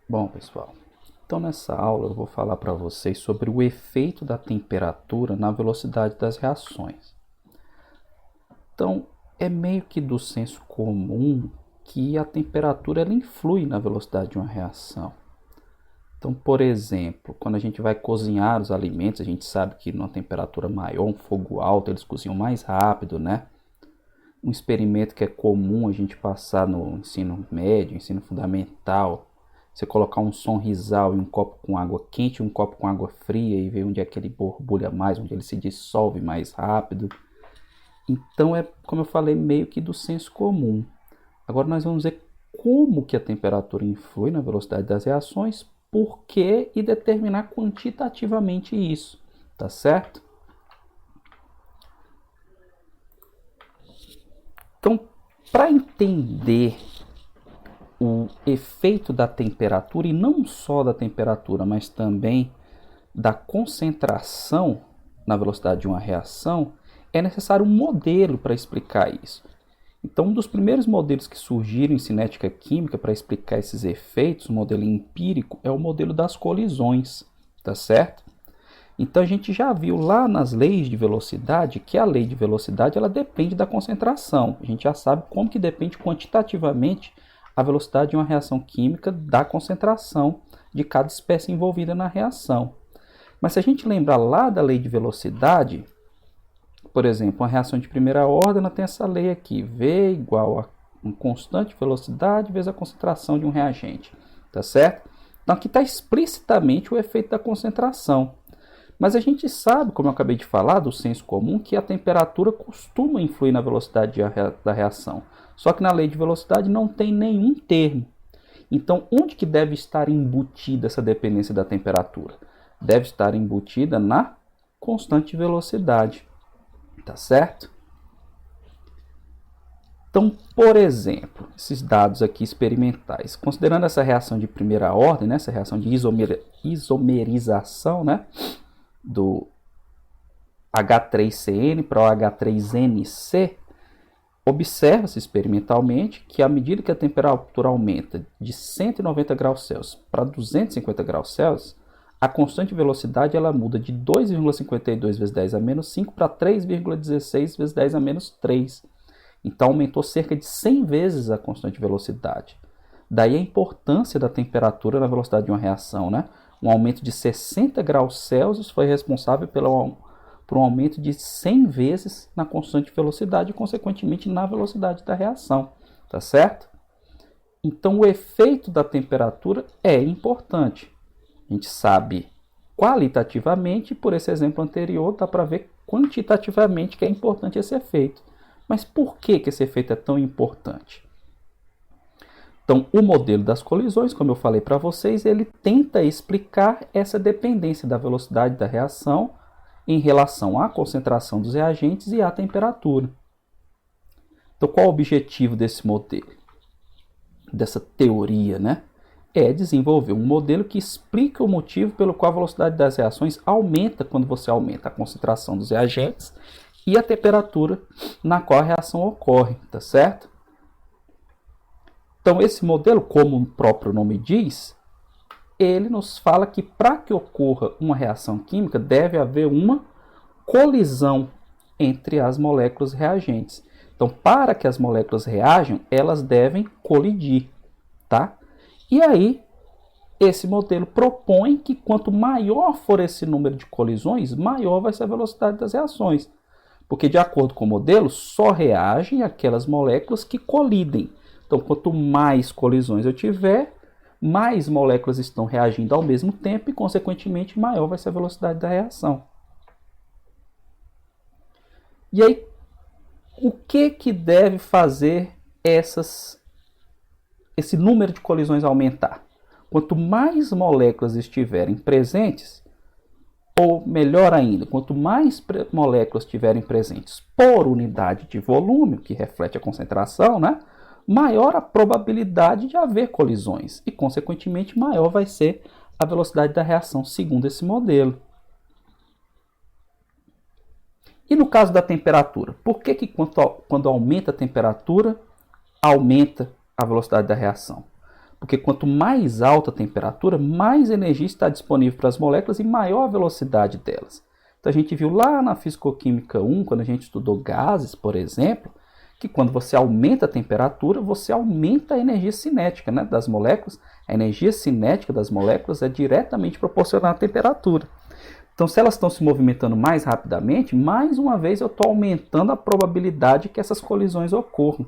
Bom, pessoal, então nessa aula eu vou falar para vocês sobre o efeito da temperatura na velocidade das reações. Então, é meio que do senso comum que a temperatura ela influi na velocidade de uma reação. Então, por exemplo, quando a gente vai cozinhar os alimentos, a gente sabe que numa temperatura maior, um fogo alto, eles cozinham mais rápido, né? Um experimento que é comum a gente passar no ensino médio, ensino fundamental, você colocar um sonrisal e um copo com água quente e um copo com água fria e ver onde é que ele borbulha mais, onde ele se dissolve mais rápido. Então é, como eu falei, meio que do senso comum. Agora nós vamos ver como que a temperatura influi na velocidade das reações, por quê e determinar quantitativamente isso, tá certo? Então, para entender o efeito da temperatura, e não só da temperatura, mas também da concentração na velocidade de uma reação, é necessário um modelo para explicar isso. Então, um dos primeiros modelos que surgiram em cinética química para explicar esses efeitos, um modelo empírico, é o modelo das colisões, tá certo? Então, a gente já viu lá nas leis de velocidade que a lei de velocidade ela depende da concentração. A gente já sabe como que depende quantitativamente a velocidade de uma reação química da concentração de cada espécie envolvida na reação. Mas se a gente lembrar lá da lei de velocidade, por exemplo, uma reação de primeira ordem ela tem essa lei aqui, V igual a uma constante velocidade vezes a concentração de um reagente, tá certo? Então aqui está explicitamente o efeito da concentração. Mas a gente sabe, como eu acabei de falar, do senso comum, que a temperatura costuma influir na velocidade da reação. Só que na lei de velocidade não tem nenhum termo. Então, onde que deve estar embutida essa dependência da temperatura? Deve estar embutida na constante velocidade. Tá certo? Então, por exemplo, esses dados aqui experimentais, considerando essa reação de primeira ordem, né, essa reação de isomerização, né, do H3CN para o H3NC, observa-se experimentalmente que à medida que a temperatura aumenta de 190 graus Celsius para 250 graus Celsius, a constante velocidade ela muda de 2,52 vezes 10 a menos 5 para 3,16 vezes 10 a menos 3. Então aumentou cerca de 100 vezes a constante velocidade. Daí a importância da temperatura na velocidade de uma reação, né? Um aumento de 60 graus Celsius foi responsável por um aumento de 100 vezes na constante velocidade e, consequentemente, na velocidade da reação. Tá certo? Então, o efeito da temperatura é importante. A gente sabe qualitativamente, por esse exemplo anterior, dá para ver quantitativamente que é importante esse efeito. Mas por que esse efeito é tão importante? Então, o modelo das colisões, como eu falei para vocês, ele tenta explicar essa dependência da velocidade da reação em relação à concentração dos reagentes e à temperatura. Então, qual o objetivo desse modelo? Dessa teoria, né? É desenvolver um modelo que explica o motivo pelo qual a velocidade das reações aumenta quando você aumenta a concentração dos reagentes e a temperatura na qual a reação ocorre, tá certo? Então, esse modelo, como o próprio nome diz, ele nos fala que para que ocorra uma reação química, deve haver uma colisão entre as moléculas reagentes. Então, para que as moléculas reajam, elas devem colidir, tá? E aí, esse modelo propõe que quanto maior for esse número de colisões, maior vai ser a velocidade das reações. Porque, de acordo com o modelo, só reagem aquelas moléculas que colidem. Então, quanto mais colisões eu tiver, mais moléculas estão reagindo ao mesmo tempo e, consequentemente, maior vai ser a velocidade da reação. E aí, o que deve fazer esse número de colisões aumentar? Quanto mais moléculas estiverem presentes, ou melhor ainda, quanto mais moléculas estiverem presentes por unidade de volume, que reflete a concentração, né, maior a probabilidade de haver colisões e, consequentemente, maior vai ser a velocidade da reação segundo esse modelo. E no caso da temperatura, por que quando aumenta a temperatura, aumenta a velocidade da reação? Porque quanto mais alta a temperatura, mais energia está disponível para as moléculas e maior a velocidade delas. Então a gente viu lá na Fisicoquímica 1, quando a gente estudou gases, por exemplo, que quando você aumenta a temperatura, você aumenta a energia cinética, né, das moléculas. A energia cinética das moléculas é diretamente proporcional à temperatura. Então, se elas estão se movimentando mais rapidamente, mais uma vez eu estou aumentando a probabilidade que essas colisões ocorram.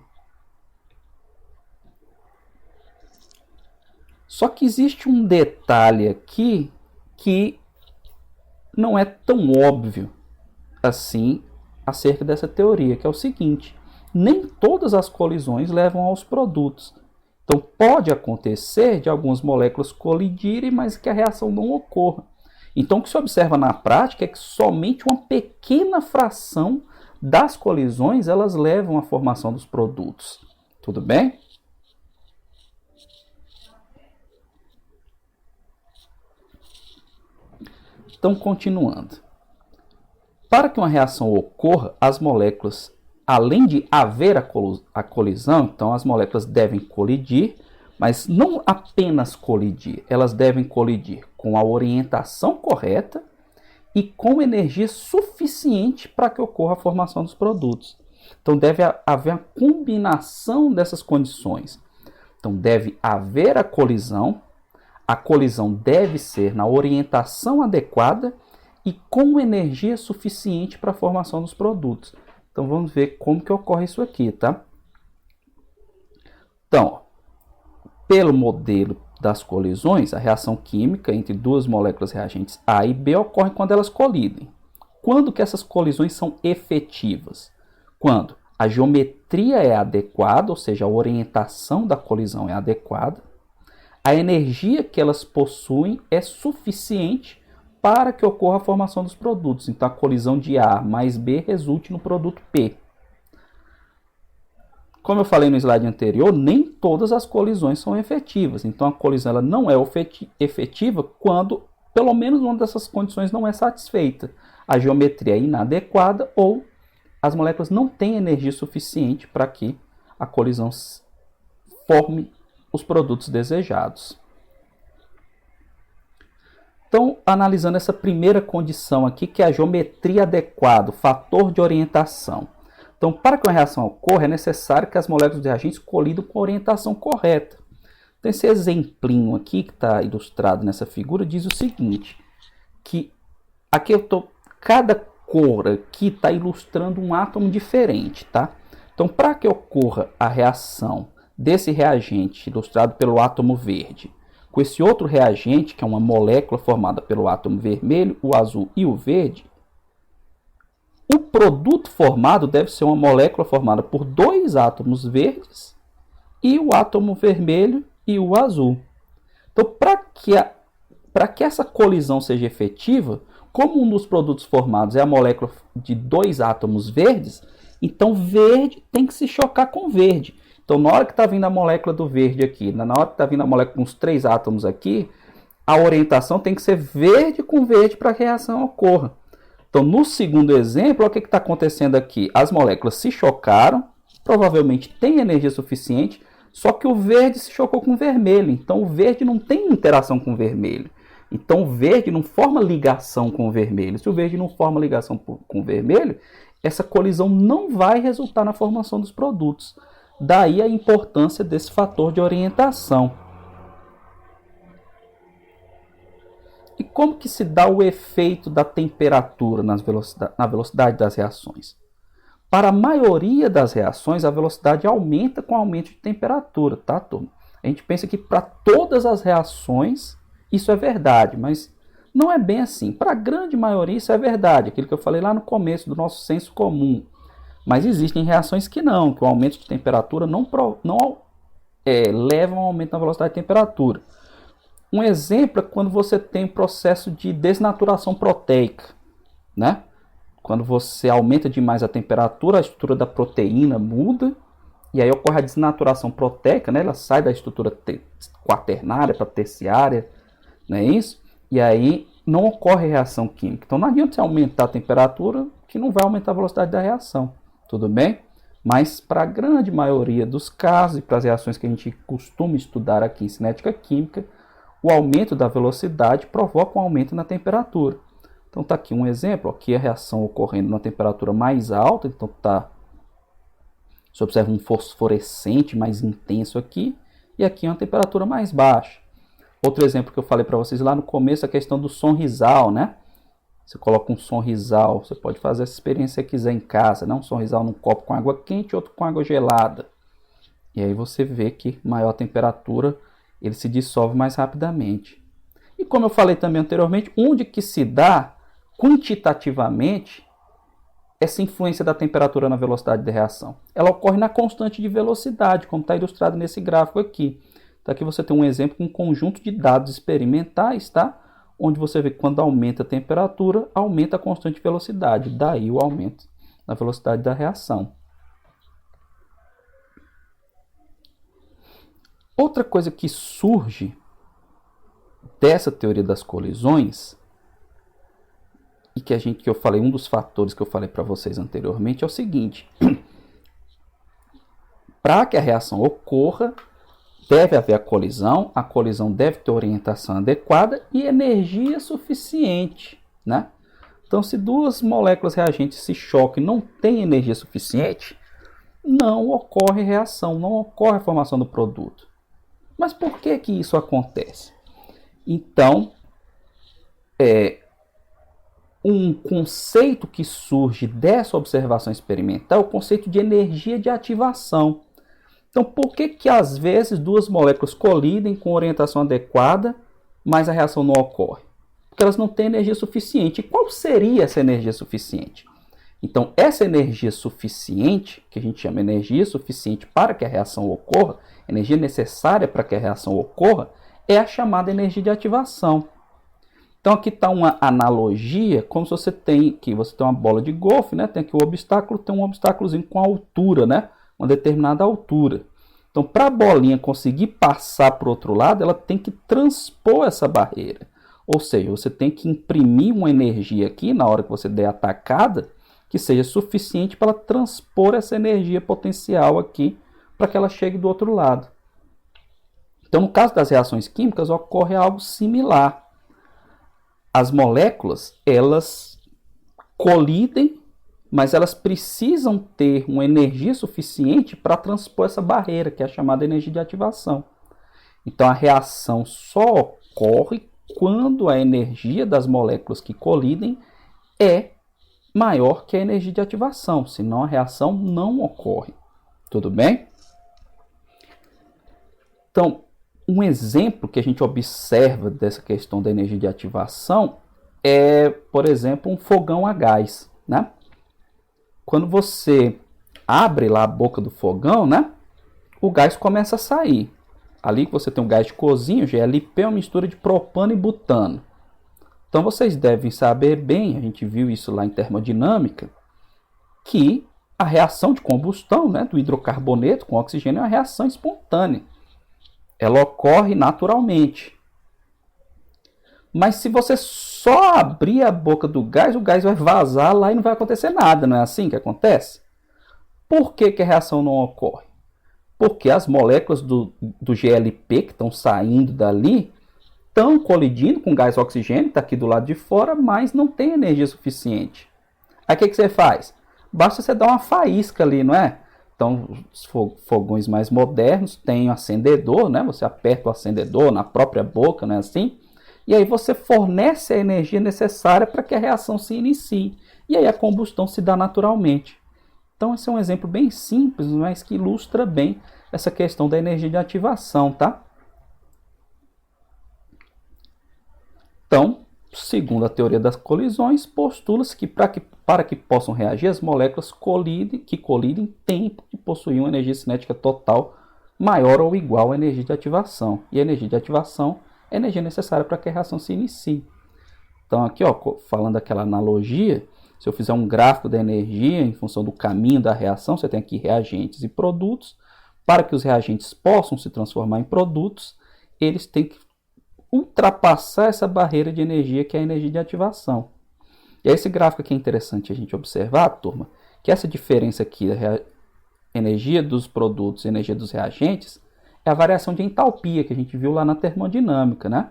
Só que existe um detalhe aqui que não é tão óbvio assim acerca dessa teoria, que é o seguinte: nem todas as colisões levam aos produtos. Então, pode acontecer de algumas moléculas colidirem, mas que a reação não ocorra. Então, o que se observa na prática é que somente uma pequena fração das colisões elas levam à formação dos produtos. Tudo bem? Então, continuando. Para que uma reação ocorra, as moléculas, além de haver a colisão, então as moléculas devem colidir, mas não apenas colidir, elas devem colidir com a orientação correta e com energia suficiente para que ocorra a formação dos produtos. Então deve haver a combinação dessas condições. Então deve haver a colisão deve ser na orientação adequada e com energia suficiente para a formação dos produtos. Então vamos ver como que ocorre isso aqui, tá? Então, pelo modelo das colisões, a reação química entre duas moléculas reagentes A e B ocorre quando elas colidem. Quando que essas colisões são efetivas? Quando a geometria é adequada, ou seja, a orientação da colisão é adequada, a energia que elas possuem é suficiente para que ocorra a formação dos produtos. Então, a colisão de A mais B resulte no produto P. Como eu falei no slide anterior, nem todas as colisões são efetivas. Então, a colisão ela não é efetiva quando pelo menos uma dessas condições não é satisfeita. A geometria é inadequada ou as moléculas não têm energia suficiente para que a colisão forme os produtos desejados. Então, analisando essa primeira condição aqui, que é a geometria adequada, o fator de orientação. Então, para que uma reação ocorra, é necessário que as moléculas de reagentes colidam com a orientação correta. Então, esse exemplinho aqui, que está ilustrado nessa figura, diz o seguinte, que aqui cada cor aqui está ilustrando um átomo diferente, tá? Então, para que ocorra a reação desse reagente, ilustrado pelo átomo verde, com esse outro reagente, que é uma molécula formada pelo átomo vermelho, o azul e o verde, o produto formado deve ser uma molécula formada por dois átomos verdes e o átomo vermelho e o azul. Então, para que essa colisão seja efetiva, como um dos produtos formados é a molécula de dois átomos verdes, então verde tem que se chocar com verde. Então, na hora que está vindo a molécula do verde aqui, na hora que está vindo a molécula com os três átomos aqui, a orientação tem que ser verde com verde para que a reação ocorra. Então, no segundo exemplo, o que está acontecendo aqui? As moléculas se chocaram, provavelmente tem energia suficiente, só que o verde se chocou com o vermelho. Então, o verde não tem interação com o vermelho. Então, o verde não forma ligação com o vermelho. Se o verde não forma ligação com o vermelho, essa colisão não vai resultar na formação dos produtos. Daí a importância desse fator de orientação. E como que se dá o efeito da temperatura na velocidade das reações? Para a maioria das reações, a velocidade aumenta com o aumento de temperatura, tá, turma? A gente pensa que para todas as reações isso é verdade, mas não é bem assim. Para a grande maioria isso é verdade, aquilo que eu falei lá no começo do nosso senso comum. Mas existem reações que não, que o aumento de temperatura não leva a um aumento na velocidade de temperatura. Um exemplo é quando você tem um processo de desnaturação proteica, né? Quando você aumenta demais a temperatura, a estrutura da proteína muda, e aí ocorre a desnaturação proteica, né? Ela sai da estrutura quaternária para terciária, não é isso? E aí não ocorre reação química. Então não adianta você aumentar a temperatura, que não vai aumentar a velocidade da reação, tudo bem? Mas para a grande maioria dos casos e para as reações que a gente costuma estudar aqui em cinética química, o aumento da velocidade provoca um aumento na temperatura. Então está aqui um exemplo, aqui a reação ocorrendo numa temperatura mais alta, então você observa um fosforescente mais intenso aqui, e aqui é uma temperatura mais baixa. Outro exemplo que eu falei para vocês lá no começo, a questão do sonrisal, né? Você coloca um sonrisal, você pode fazer essa experiência se quiser em casa, né? Um sonrisal num copo com água quente e outro com água gelada. E aí você vê que maior temperatura, ele se dissolve mais rapidamente. E como eu falei também anteriormente, onde que se dá quantitativamente essa influência da temperatura na velocidade de reação? Ela ocorre na constante de velocidade, como está ilustrado nesse gráfico aqui. Então aqui você tem um exemplo com um conjunto de dados experimentais, tá? Onde você vê que quando aumenta a temperatura, aumenta a constante de velocidade. Daí o aumento na velocidade da reação. Outra coisa que surge dessa teoria das colisões, e que eu falei, um dos fatores que eu falei para vocês anteriormente, é o seguinte: para que a reação ocorra, deve haver a colisão deve ter orientação adequada e energia suficiente, né? Então, se duas moléculas reagentes se chocam e não têm energia suficiente, não ocorre reação, não ocorre a formação do produto. Mas por que que isso acontece? Então, um conceito que surge dessa observação experimental é o conceito de energia de ativação. Então, por que que às vezes duas moléculas colidem com orientação adequada, mas a reação não ocorre? Porque elas não têm energia suficiente. E qual seria essa energia suficiente? Então, essa energia suficiente, que a gente chama de energia suficiente para que a reação ocorra, energia necessária para que a reação ocorra, é a chamada energia de ativação. Então, aqui está uma analogia, como se você tem uma bola de golfe, né? Tem aqui o obstáculo, tem um obstáculozinho com altura, né? Uma determinada altura. Então, para a bolinha conseguir passar para o outro lado, ela tem que transpor essa barreira. Ou seja, você tem que imprimir uma energia aqui, na hora que você der a atacada, que seja suficiente para ela transpor essa energia potencial aqui, para que ela chegue do outro lado. Então, no caso das reações químicas, ocorre algo similar. As moléculas, elas colidem, mas elas precisam ter uma energia suficiente para transpor essa barreira, que é a chamada energia de ativação. Então, a reação só ocorre quando a energia das moléculas que colidem é maior que a energia de ativação, senão a reação não ocorre. Tudo bem? Então, um exemplo que a gente observa dessa questão da energia de ativação é, por exemplo, um fogão a gás, né? Quando você abre lá a boca do fogão, né, o gás começa a sair. Ali que você tem um gás de cozinha, o GLP é uma mistura de propano e butano. Então vocês devem saber bem, a gente viu isso lá em termodinâmica, que a reação de combustão, né, do hidrocarboneto com oxigênio é uma reação espontânea. Ela ocorre naturalmente. Mas se você só abrir a boca do gás, o gás vai vazar lá e não vai acontecer nada, não é assim que acontece? Por que que a reação não ocorre? Porque as moléculas do GLP que estão saindo dali estão colidindo com o gás oxigênio, que está aqui do lado de fora, mas não tem energia suficiente. Aí o que você faz? Basta você dar uma faísca ali, não é? Então, os fogões mais modernos têm um acendedor, né? Você aperta o acendedor na própria boca, não é assim? E aí você fornece a energia necessária para que a reação se inicie. E aí a combustão se dá naturalmente. Então, esse é um exemplo bem simples, mas que ilustra bem essa questão da energia de ativação, tá? Então, segundo a teoria das colisões, postula-se que para que possam reagir, as moléculas que colidem têm de possuir uma energia cinética total maior ou igual à energia de ativação. E a energia de ativação é a energia necessária para que a reação se inicie. Então, aqui, ó, falando daquela analogia, se eu fizer um gráfico da energia em função do caminho da reação, você tem aqui reagentes e produtos. Para que os reagentes possam se transformar em produtos, eles têm que ultrapassar essa barreira de energia que é a energia de ativação. E esse gráfico aqui é interessante a gente observar, turma, que essa diferença aqui energia dos produtos e energia dos reagentes é a variação de entalpia, que a gente viu lá na termodinâmica, né?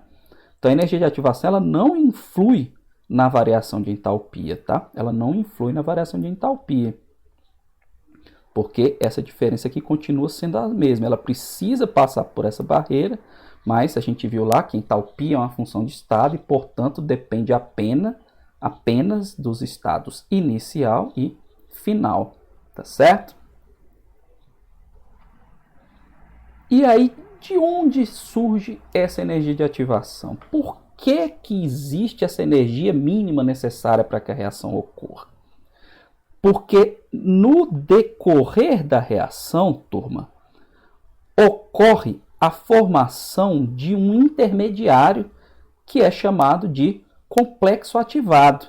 Então, a energia de ativação ela não influi na variação de entalpia, tá? Ela não influi na variação de entalpia, porque essa diferença aqui continua sendo a mesma. Ela precisa passar por essa barreira, mas a gente viu lá que entalpia é uma função de estado e, portanto, depende apenas dos estados inicial e final, tá certo? E aí, de onde surge essa energia de ativação? Por que existe essa energia mínima necessária para que a reação ocorra? Porque no decorrer da reação, turma, ocorre a formação de um intermediário que é chamado de complexo ativado,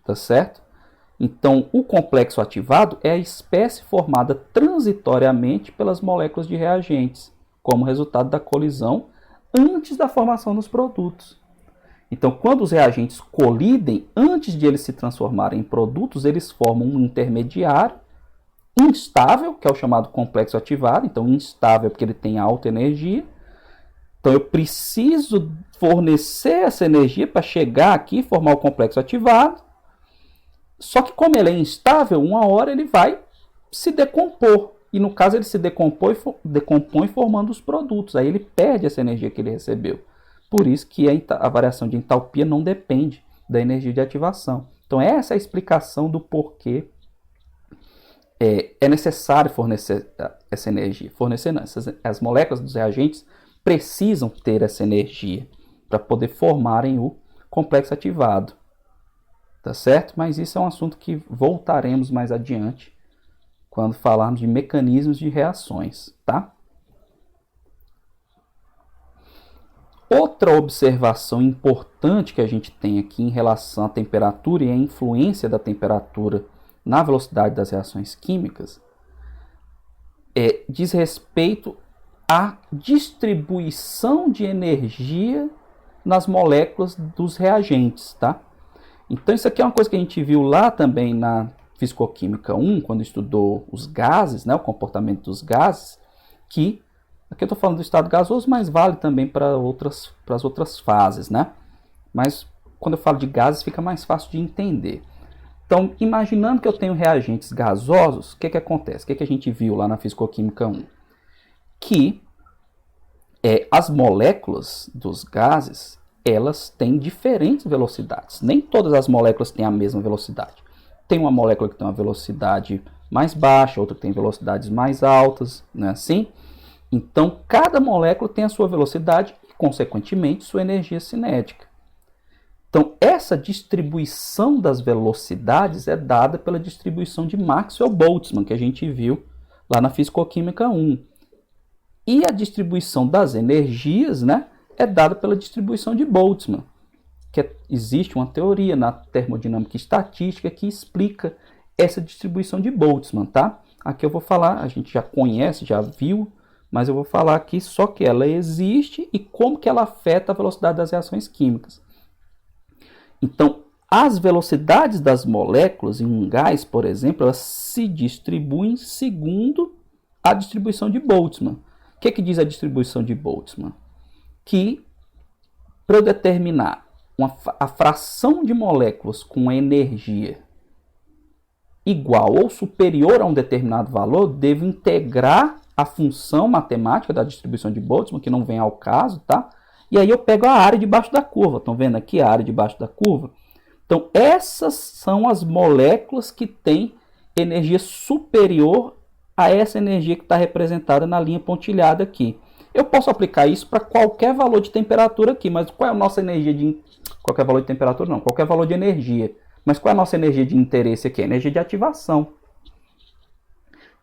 tá certo? Então, o complexo ativado é a espécie formada transitoriamente pelas moléculas de reagentes, como resultado da colisão antes da formação dos produtos. Então, quando os reagentes colidem, antes de eles se transformarem em produtos, eles formam um intermediário instável, que é o chamado complexo ativado. Então, instável porque ele tem alta energia. Então, eu preciso fornecer essa energia para chegar aqui e formar o complexo ativado. Só que como ele é instável, uma hora ele vai se decompor. E no caso ele se decompõe formando os produtos. Aí ele perde essa energia que ele recebeu. Por isso que a variação de entalpia não depende da energia de ativação. Então essa é a explicação do porquê é necessário fornecer essa energia. Fornecer não, as moléculas dos reagentes precisam ter essa energia para poder formarem o complexo ativado. Tá certo? Mas isso é um assunto que voltaremos mais adiante quando falarmos de mecanismos de reações, tá? Outra observação importante que a gente tem aqui em relação à temperatura e à influência da temperatura na velocidade das reações químicas diz respeito à distribuição de energia nas moléculas dos reagentes, tá? Então isso aqui é uma coisa que a gente viu lá também na Fisicoquímica 1, quando estudou os gases, né, o comportamento dos gases, que aqui eu estou falando do estado gasoso, mas vale também para as outras fases, né? Mas quando eu falo de gases fica mais fácil de entender. Então, imaginando que eu tenho reagentes gasosos, o que acontece? O que a gente viu lá na Fisicoquímica 1? Que as moléculas dos gases, elas têm diferentes velocidades. Nem todas as moléculas têm a mesma velocidade. Tem uma molécula que tem uma velocidade mais baixa, outra que tem velocidades mais altas, não é assim? Então, cada molécula tem a sua velocidade e, consequentemente, sua energia cinética. Então, essa distribuição das velocidades é dada pela distribuição de Maxwell-Boltzmann, que a gente viu lá na Fisicoquímica 1. E a distribuição das energias, né, é dada pela distribuição de Boltzmann. Existe uma teoria na termodinâmica estatística que explica essa distribuição de Boltzmann, tá? Aqui eu vou falar, a gente já conhece, já viu, mas eu vou falar aqui só que ela existe e como que ela afeta a velocidade das reações químicas. Então, as velocidades das moléculas em um gás, por exemplo, elas se distribuem segundo a distribuição de Boltzmann. O que diz a distribuição de Boltzmann? Que para eu determinar a fração de moléculas com energia igual ou superior a um determinado valor, devo integrar a função matemática da distribuição de Boltzmann, que não vem ao caso, tá? E aí eu pego a área debaixo da curva. Estão vendo aqui a área debaixo da curva? Então, essas são as moléculas que têm energia superior a essa energia que está representada na linha pontilhada aqui. Eu posso aplicar isso para qualquer valor de temperatura aqui, mas qual é a nossa energia de... Qualquer valor de temperatura não, qualquer valor de energia. Mas qual é a nossa energia de interesse aqui? A energia de ativação.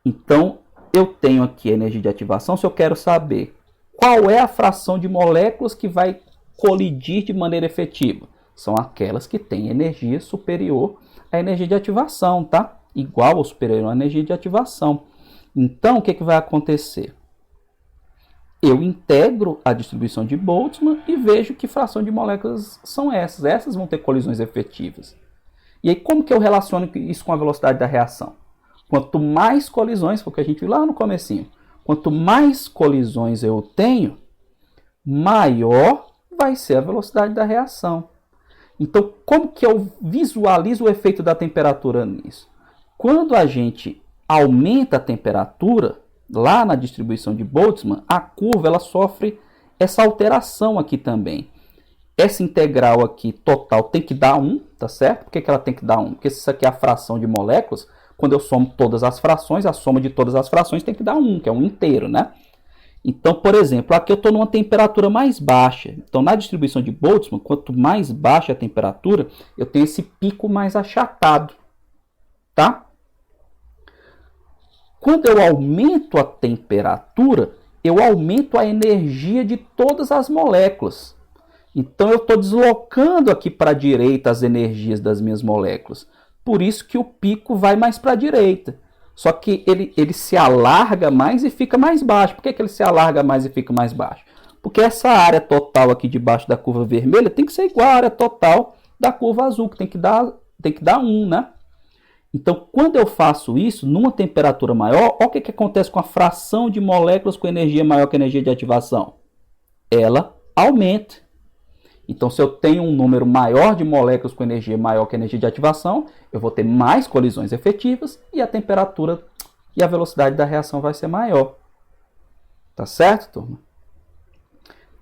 Então, eu tenho aqui a energia de ativação. Se eu quero saber qual é a fração de moléculas que vai colidir de maneira efetiva, são aquelas que têm energia superior à energia de ativação, tá? Igual ou superior à energia de ativação. Então, o que vai acontecer? Eu integro a distribuição de Boltzmann e vejo que fração de moléculas são essas. Essas vão ter colisões efetivas. E aí, como que eu relaciono isso com a velocidade da reação? Quanto mais colisões, foi o que a gente viu lá no comecinho, quanto mais colisões eu tenho, maior vai ser a velocidade da reação. Então, como que eu visualizo o efeito da temperatura nisso? Quando a gente aumenta a temperatura, lá na distribuição de Boltzmann, a curva ela sofre essa alteração aqui também. Essa integral aqui total tem que dar 1, tá certo? Por que ela tem que dar 1? Porque isso aqui é a fração de moléculas. Quando eu somo todas as frações, a soma de todas as frações tem que dar 1, que é 1 inteiro, né? Então, por exemplo, aqui eu estou numa temperatura mais baixa. Então, na distribuição de Boltzmann, quanto mais baixa a temperatura, eu tenho esse pico mais achatado, tá? Quando eu aumento a temperatura, eu aumento a energia de todas as moléculas. Então, eu estou deslocando aqui para a direita as energias das minhas moléculas. Por isso que o pico vai mais para a direita. Só que ele se alarga mais e fica mais baixo. Por que ele se alarga mais e fica mais baixo? Porque essa área total aqui debaixo da curva vermelha tem que ser igual à área total da curva azul, que tem que dar 1, né? Então, quando eu faço isso, numa temperatura maior, olha o que acontece com a fração de moléculas com energia maior que a energia de ativação. Ela aumenta. Então, se eu tenho um número maior de moléculas com energia maior que a energia de ativação, eu vou ter mais colisões efetivas e a temperatura e a velocidade da reação vai ser maior. Tá certo, turma?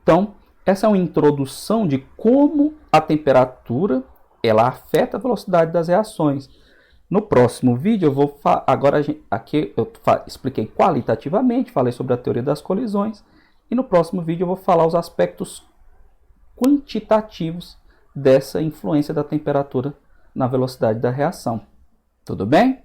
Então, essa é uma introdução de como a temperatura ela afeta a velocidade das reações. No próximo vídeo, eu vou aqui eu expliquei qualitativamente, falei sobre a teoria das colisões, e no próximo vídeo eu vou falar os aspectos quantitativos dessa influência da temperatura na velocidade da reação. Tudo bem?